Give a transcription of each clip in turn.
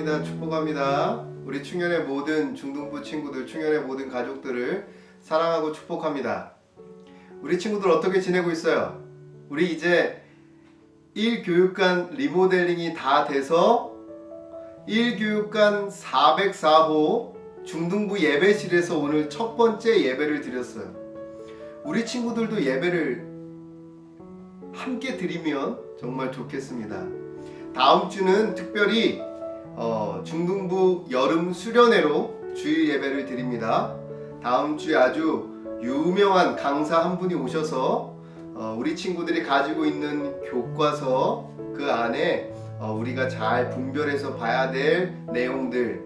축복합니다. 축복합니다. 우리 충현의 모든 중등부 친구들, 충현의 모든 가족들을 사랑하고 축복합니다. 우리 친구들 어떻게 지내고 있어요? 우리 이제 1교육관 리모델링이 다 돼서 1교육관 404호 중등부 예배실에서 오늘 첫 번째 예배를 드렸어요. 우리 친구들도 예배를 함께 드리면 정말 좋겠습니다. 다음 주는 특별히 중등부 여름 수련회로 주일 예배를 드립니다. 다음 주에 아주 유명한 강사 한 분이 오셔서 우리 친구들이 가지고 있는 교과서 그 안에 우리가 잘 분별해서 봐야 될 내용들,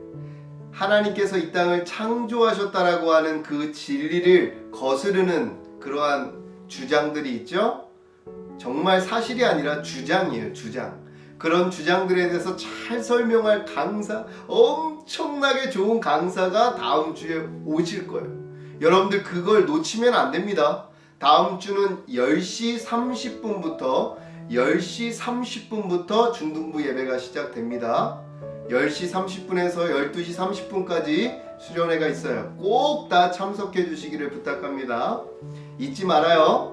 하나님께서 이 땅을 창조하셨다라고 하는 그 진리를 거스르는 그러한 주장들이 있죠. 정말 사실이 아니라 주장이에요. 주장. 그런 주장들에 대해서 잘 설명할 강사, 엄청나게 좋은 강사가 다음 주에 오실 거예요. 여러분들 그걸 놓치면 안 됩니다. 다음 주는 10시 30분부터 중등부 예배가 시작됩니다. 10시 30분에서 12시 30분까지 수련회가 있어요. 꼭 다 참석해 주시기를 부탁합니다. 잊지 말아요.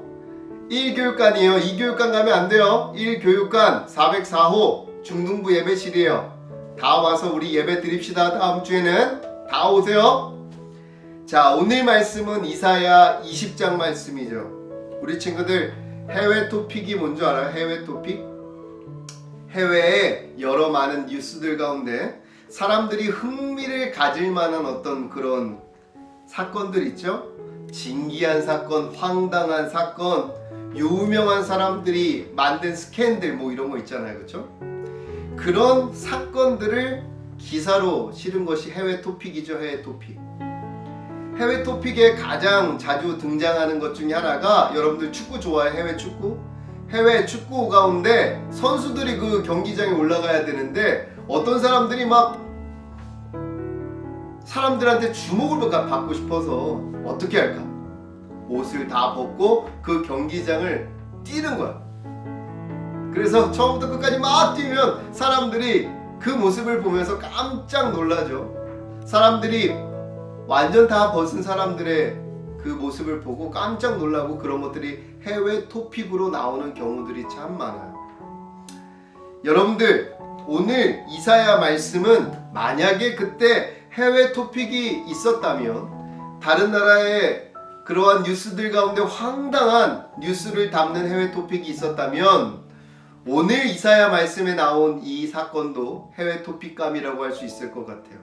1교육관이에요. 2교육관 가면 안 돼요. 1교육관 404호 중등부 예배실이에요. 다 와서 우리 예배 드립시다. 다음 주에는 다 오세요. 자, 오늘 말씀은 이사야 20장 말씀이죠. 우리 친구들 해외 토픽이 뭔지 알아요? 해외 토픽? 해외의 여러 많은 뉴스들 가운데 사람들이 흥미를 가질 만한 어떤 그런 사건들 있죠? 진기한 사건, 황당한 사건, 유명한 사람들이 만든 스캔들 뭐 이런 거 있잖아요. 그렇죠? 그런 사건들을 기사로 실은 것이 해외 토픽이죠. 해외 토픽. 해외 토픽에 가장 자주 등장하는 것 중에 하나가, 여러분들 축구 좋아해요? 해외 축구? 해외 축구 가운데 선수들이 그 경기장에 올라가야 되는데 어떤 사람들이 막 사람들한테 주목을 받고 싶어서 어떻게 할까? 옷을 다 벗고 그 경기장을 뛰는 거야. 그래서 처음부터 끝까지 막 뛰면 사람들이 그 모습을 보면서 깜짝 놀라죠. 사람들이 완전 다 벗은 사람들의 그 모습을 보고 깜짝 놀라고, 그런 것들이 해외 토픽으로 나오는 경우들이 참 많아요. 여러분들, 오늘 이사야 말씀은 만약에 그때 해외 토픽이 있었다면, 다른 나라의 그러한 뉴스들 가운데 황당한 뉴스를 담는 해외 토픽이 있었다면, 오늘 이사야 말씀에 나온 이 사건도 해외 토픽감이라고 할 수 있을 것 같아요.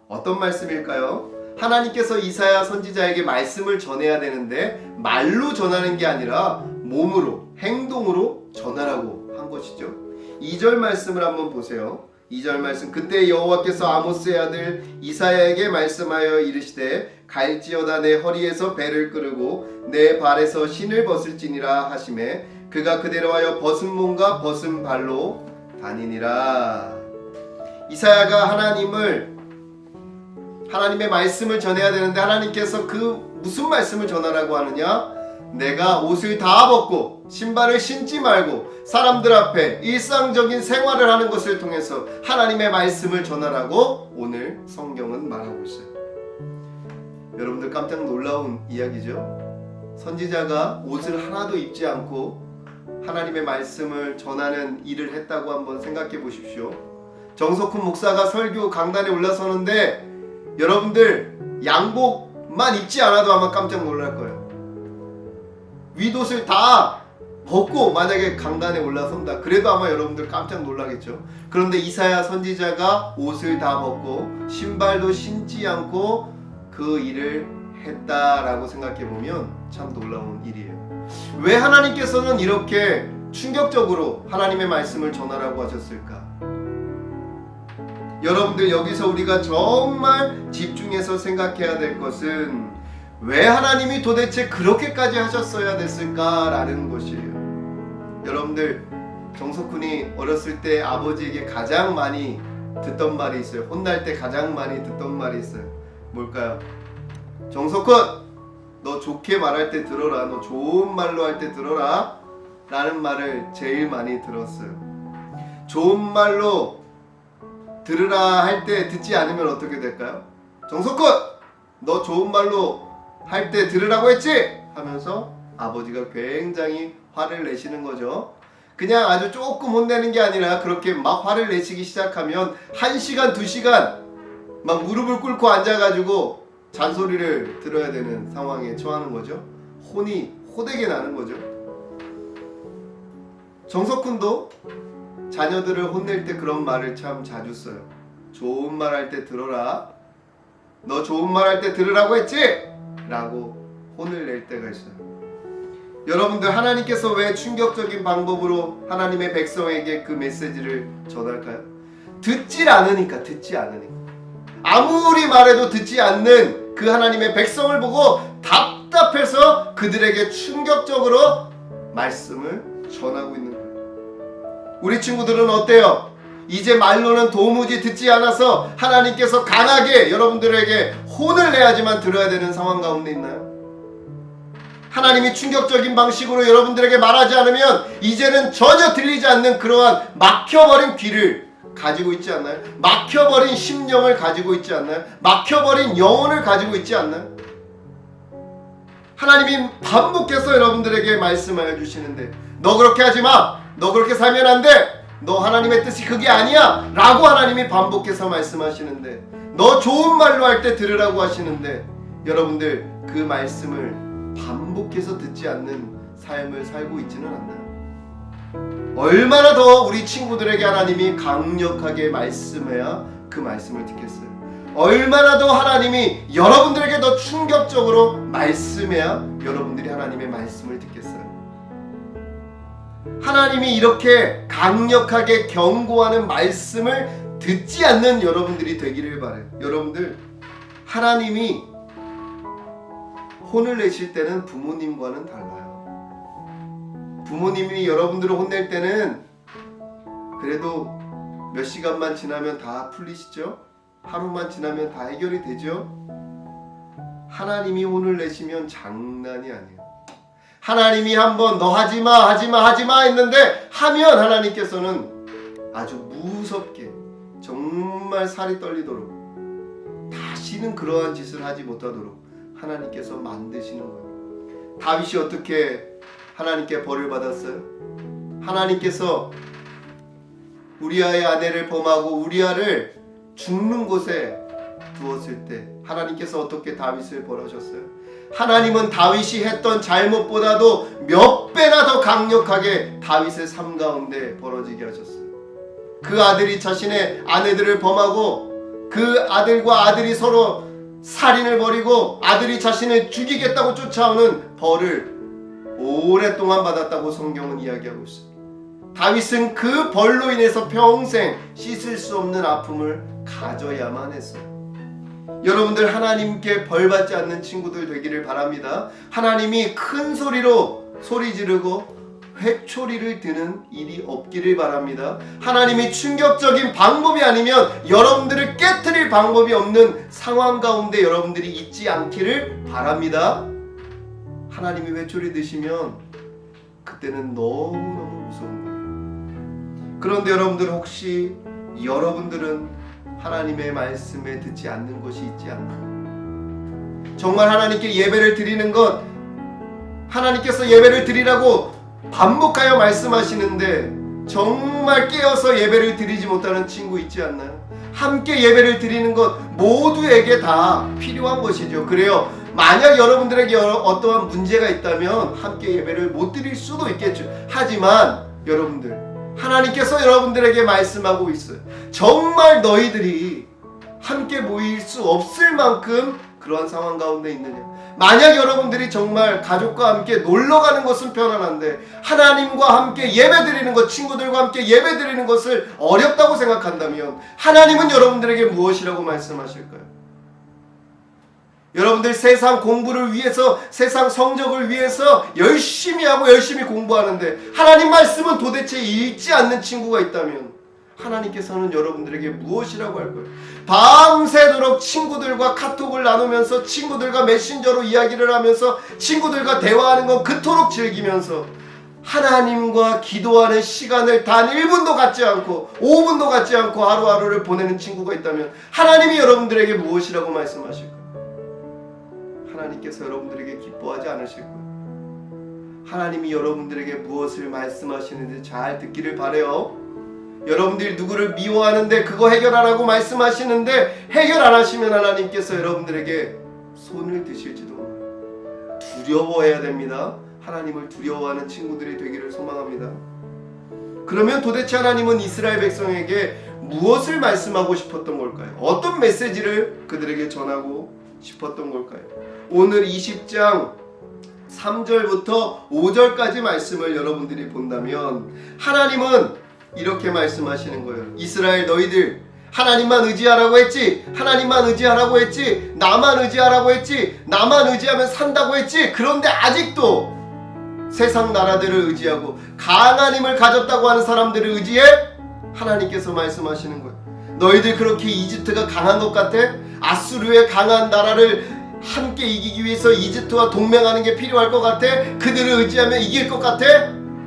어떤 말씀일까요? 하나님께서 이사야 선지자에게 말씀을 전해야 되는데 말로 전하는 게 아니라 몸으로, 행동으로 전하라고 한 것이죠. 2절 말씀을 한번 보세요. 2절 말씀. 그때 여호와께서 아모스의 아들 이사야에게 말씀하여 이르시되 갈지어다 내 허리에서 배를 끄르고 내 발에서 신을 벗을지니라 하시매 그가 그대로 하여 벗은 몸과 벗은 발로 다니니라. 이사야가 하나님의 말씀을 전해야 되는데, 하나님께서 그 무슨 말씀을 전하라고 하느냐? 내가 옷을 다 벗고 신발을 신지 말고 사람들 앞에 일상적인 생활을 하는 것을 통해서 하나님의 말씀을 전하라고 오늘 성경은 말하고 있어요. 여러분들 깜짝 놀라운 이야기죠. 선지자가 옷을 하나도 입지 않고 하나님의 말씀을 전하는 일을 했다고 한번 생각해 보십시오. 정석훈 목사가 설교 강단에 올라서는데 여러분들 양복만 입지 않아도 아마 깜짝 놀랄 거예요. 윗옷을 다 벗고 만약에 강단에 올라선다, 그래도 아마 여러분들 깜짝 놀라겠죠. 그런데 이사야 선지자가 옷을 다 벗고 신발도 신지 않고 그 일을 했다라고 생각해 보면 참 놀라운 일이에요. 왜 하나님께서는 이렇게 충격적으로 하나님의 말씀을 전하라고 하셨을까? 여러분들, 여기서 우리가 정말 집중해서 생각해야 될 것은 왜 하나님이 도대체 그렇게까지 하셨어야 됐을까라는 것이에요. 여러분들, 정석훈이 어렸을 때 아버지에게 가장 많이 듣던 말이 있어요. 혼날 때 가장 많이 듣던 말이 있어요. 뭘까요? 정석훈, 너 좋게 말할 때 들어라, 너 좋은 말로 할 때 들어라 라는 말을 제일 많이 들었어요. 좋은 말로 들으라 할 때 듣지 않으면 어떻게 될까요? 정석훈! 너 좋은 말로 할 때 들으라고 했지? 하면서 아버지가 굉장히 화를 내시는 거죠. 그냥 아주 조금 혼내는 게 아니라 그렇게 막 화를 내시기 시작하면 1시간, 2시간 막 무릎을 꿇고 앉아가지고 잔소리를 들어야 되는 상황에 처하는 거죠. 혼이 호되게 나는 거죠. 정석훈도 자녀들을 혼낼 때 그런 말을 참 자주 써요. 좋은 말 할 때 들어라. 너 좋은 말 할 때 들으라고 했지? 라고 혼을 낼 때가 있어요. 여러분들, 하나님께서 왜 충격적인 방법으로 하나님의 백성에게 그 메시지를 전할까요? 듣지 않으니까. 아무리 말해도 듣지 않는 그 하나님의 백성을 보고 답답해서 그들에게 충격적으로 말씀을 전하고 있는 거예요. 우리 친구들은 어때요? 이제 말로는 도무지 듣지 않아서 하나님께서 강하게 여러분들에게 혼을 내야지만 들어야 되는 상황 가운데 있나요? 하나님이 충격적인 방식으로 여러분들에게 말하지 않으면 이제는 전혀 들리지 않는 그러한 막혀버린 귀를 가지고 있지 않나요? 막혀버린 심령을 가지고 있지 않나요? 막혀버린 영혼을 가지고 있지 않나요? 하나님이 반복해서 여러분들에게 말씀하여 주시는데, 너 그렇게 하지 마! 너 그렇게 살면 안 돼! 너 하나님의 뜻이 그게 아니야! 라고 하나님이 반복해서 말씀하시는데, 너 좋은 말로 할 때 들으라고 하시는데, 여러분들 그 말씀을 반복해서 듣지 않는 삶을 살고 있지는 않나요? 얼마나 더 우리 친구들에게 하나님이 강력하게 말씀해야 그 말씀을 듣겠어요? 얼마나 더 하나님이 여러분들에게 더 충격적으로 말씀해야 여러분들이 하나님의 말씀을 듣겠어요? 하나님이 이렇게 강력하게 경고하는 말씀을 듣지 않는 여러분들이 되기를 바라요. 여러분들, 하나님이 혼을 내실 때는 부모님과는 달라요. 부모님이 여러분들을 혼낼 때는 그래도 몇 시간만 지나면 다 풀리시죠? 하루만 지나면 다 해결이 되죠? 하나님이 혼을 내시면 장난이 아니에요. 하나님이 한번 너 하지마 했는데 하면 하나님께서는 아주 무섭게 정말 살이 떨리도록 다시는 그러한 짓을 하지 못하도록 하나님께서 만드시는 거예요. 다윗이 어떻게 하나님께 벌을 받았어요? 하나님께서 우리아의 아내를 범하고 우리아를 죽는 곳에 두었을 때 하나님께서 어떻게 다윗을 벌하셨어요? 하나님은 다윗이 했던 잘못보다도 몇 배나 더 강력하게 다윗의 삶 가운데 벌어지게 하셨어요. 그 아들이 자신의 아내들을 범하고 그 아들과 아들이 서로 살인을 벌이고 아들이 자신을 죽이겠다고 쫓아오는 벌을 오랫동안 받았다고 성경은 이야기하고 있습니다. 다윗은 그 벌로 인해서 평생 씻을 수 없는 아픔을 가져야만 했어요. 여러분들, 하나님께 벌받지 않는 친구들 되기를 바랍니다. 하나님이 큰 소리로 소리 지르고 회초리를 드는 일이 없기를 바랍니다. 하나님이 충격적인 방법이 아니면 여러분들을 깨트릴 방법이 없는 상황 가운데 여러분들이 있지 않기를 바랍니다. 하나님이 회초리 드시면 그때는 너무너무 무서운 거예요. 그런데 여러분들, 혹시 여러분들은 하나님의 말씀에 듣지 않는 것이 있지 않나요? 정말 하나님께 예배를 드리는 것, 하나님께서 예배를 드리라고 반복하여 말씀하시는데 정말 깨어서 예배를 드리지 못하는 친구 있지 않나요? 함께 예배를 드리는 것 모두에게 다 필요한 것이죠. 그래요, 만약 여러분들에게 어떠한 문제가 있다면 함께 예배를 못 드릴 수도 있겠죠. 하지만 여러분들, 하나님께서 여러분들에게 말씀하고 있어요. 정말 너희들이 함께 모일 수 없을 만큼 그러한 상황 가운데 있느냐? 만약 여러분들이 정말 가족과 함께 놀러 가는 것은 편안한데 하나님과 함께 예배드리는 것, 친구들과 함께 예배드리는 것을 어렵다고 생각한다면 하나님은 여러분들에게 무엇이라고 말씀하실까요? 여러분들, 세상 공부를 위해서, 세상 성적을 위해서 열심히 하고 열심히 공부하는데 하나님 말씀은 도대체 읽지 않는 친구가 있다면 하나님께서는 여러분들에게 무엇이라고 할 거예요? 밤새도록 친구들과 카톡을 나누면서, 친구들과 메신저로 이야기를 하면서, 친구들과 대화하는 건 그토록 즐기면서 하나님과 기도하는 시간을 단 1분도 갖지 않고 5분도 갖지 않고 하루하루를 보내는 친구가 있다면 하나님이 여러분들에게 무엇이라고 말씀하실까요? 하나님께서 여러분들에게 기뻐하지 않으실 거예요. 하나님이 여러분들에게 무엇을 말씀하시는지 잘 듣기를 바라요. 여러분들이 누구를 미워하는데 그거 해결하라고 말씀하시는데 해결 안 하시면 하나님께서 여러분들에게 손을 드실지도 몰라요. 두려워해야 됩니다. 하나님을 두려워하는 친구들이 되기를 소망합니다. 그러면 도대체 하나님은 이스라엘 백성에게 무엇을 말씀하고 싶었던 걸까요? 어떤 메시지를 그들에게 전하고 싶었던 걸까요? 오늘 20장 3절부터 5절까지 말씀을 여러분들이 본다면 하나님은 이렇게 말씀하시는 거예요. 이스라엘 너희들 하나님만 의지하라고 했지, 하나님만 의지하라고 했지, 나만 의지하라고 했지, 나만 의지하면 산다고 했지. 그런데 아직도 세상 나라들을 의지하고 강한 힘을 가졌다고 하는 사람들을 의지해? 하나님께서 말씀하시는 거예요. 너희들 그렇게 이집트가 강한 것 같아? 아수르의 강한 나라를 함께 이기기 위해서 이집트와 동맹하는 게 필요할 것 같아? 그들을 의지하면 이길 것 같아?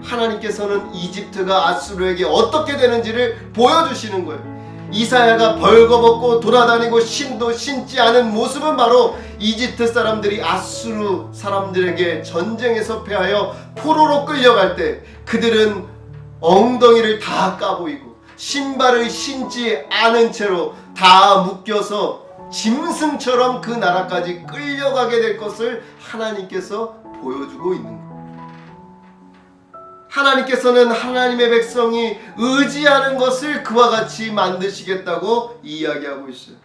하나님께서는 이집트가 아수르에게 어떻게 되는지를 보여주시는 거예요. 이사야가 벌거벗고 돌아다니고 신도 신지 않은 모습은 바로 이집트 사람들이 아수르 사람들에게 전쟁에서 패하여 포로로 끌려갈 때 그들은 엉덩이를 다 까보이고 신발을 신지 않은 채로 다 묶여서 짐승처럼 그 나라까지 끌려가게 될 것을 하나님께서 보여주고 있는 거예요. 하나님께서는 하나님의 백성이 의지하는 것을 그와 같이 만드시겠다고 이야기하고 있어요.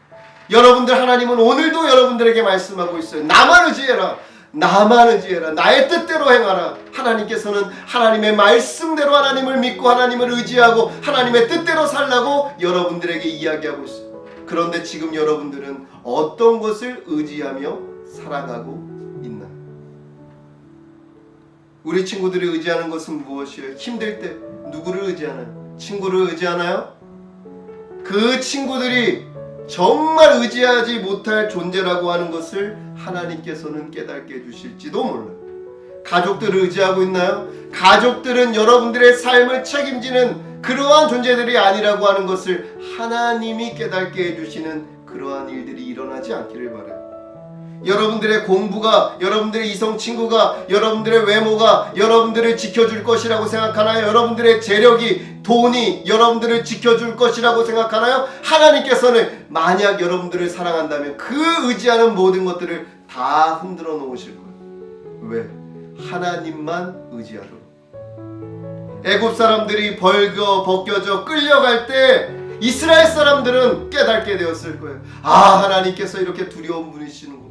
여러분들, 하나님은 오늘도 여러분들에게 말씀하고 있어요. 나만 의지해라. 나만 의지해라. 나의 뜻대로 행하라. 하나님께서는 하나님의 말씀대로 하나님을 믿고 하나님을 의지하고 하나님의 뜻대로 살라고 여러분들에게 이야기하고 있어요. 그런데 지금 여러분들은 어떤 것을 의지하며 살아가고 있나요? 우리 친구들이 의지하는 것은 무엇이에요? 힘들 때 누구를 의지하나요? 친구를 의지하나요? 그 친구들이 정말 의지하지 못할 존재라고 하는 것을 하나님께서는 깨닫게 해주실지도 몰라요. 가족들을 의지하고 있나요? 가족들은 여러분들의 삶을 책임지는 그러한 존재들이 아니라고 하는 것을 하나님이 깨닫게 해주시는 그러한 일들이 일어나지 않기를 바라요. 여러분들의 공부가, 여러분들의 이성 친구가, 여러분들의 외모가 여러분들을 지켜줄 것이라고 생각하나요? 여러분들의 재력이, 돈이 여러분들을 지켜줄 것이라고 생각하나요? 하나님께서는 만약 여러분들을 사랑한다면 그 의지하는 모든 것들을 다 흔들어 놓으실 거예요. 왜? 하나님만 의지하도록. 애굽 사람들이 벗겨져 끌려갈 때 이스라엘 사람들은 깨닫게 되었을 거예요. 아, 하나님께서 이렇게 두려운 분이시는구나.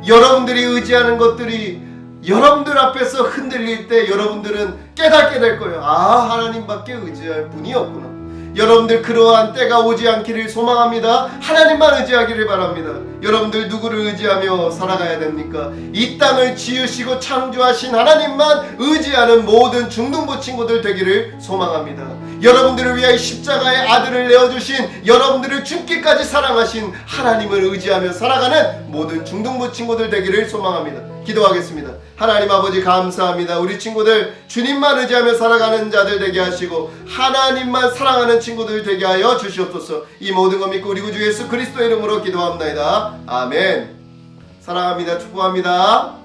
여러분들이 의지하는 것들이 여러분들 앞에서 흔들릴 때 여러분들은 깨닫게 될 거예요. 아, 하나님밖에 의지할 분이 없구나. 여러분들 그러한 때가 오지 않기를 소망합니다. 하나님만 의지하기를 바랍니다. 여러분들 누구를 의지하며 살아가야 됩니까? 이 땅을 지으시고 창조하신 하나님만 의지하는 모든 중등부 친구들 되기를 소망합니다. 여러분들을 위하여 십자가의 아들을 내어주신, 여러분들을 죽기까지 사랑하신 하나님을 의지하며 살아가는 모든 중등부 친구들 되기를 소망합니다. 기도하겠습니다. 하나님 아버지 감사합니다. 우리 친구들 주님만 의지하며 살아가는 자들 되게 하시고 하나님만 사랑하는 친구들 되게 하여 주시옵소서. 이 모든 것 믿고 우리 구주 예수 그리스도의 이름으로 기도합니다. 아멘. 사랑합니다. 축복합니다.